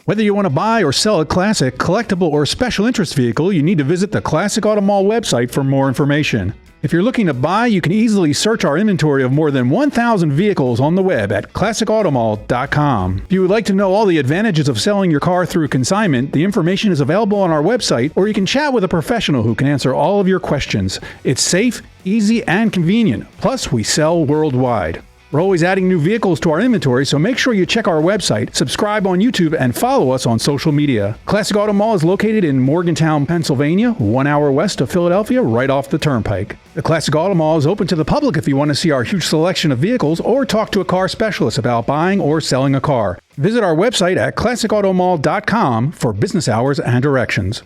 Whether you want to buy or sell a classic, collectible, or special interest vehicle, you need to visit the Classic Auto Mall website for more information. If you're looking to buy, you can easily search our inventory of more than 1,000 vehicles on the web at classicautomall.com. If you would like to know all the advantages of selling your car through consignment, the information is available on our website, or you can chat with a professional who can answer all of your questions. It's safe, easy, and convenient. Plus, we sell worldwide. We're always adding new vehicles to our inventory, so make sure you check our website, subscribe on YouTube, and follow us on social media. Classic Auto Mall is located in Morgantown, Pennsylvania, 1 hour west of Philadelphia, right off the turnpike. The Classic Auto Mall is open to the public if you want to see our huge selection of vehicles or talk to a car specialist about buying or selling a car. Visit our website at classicautomall.com for business hours and directions.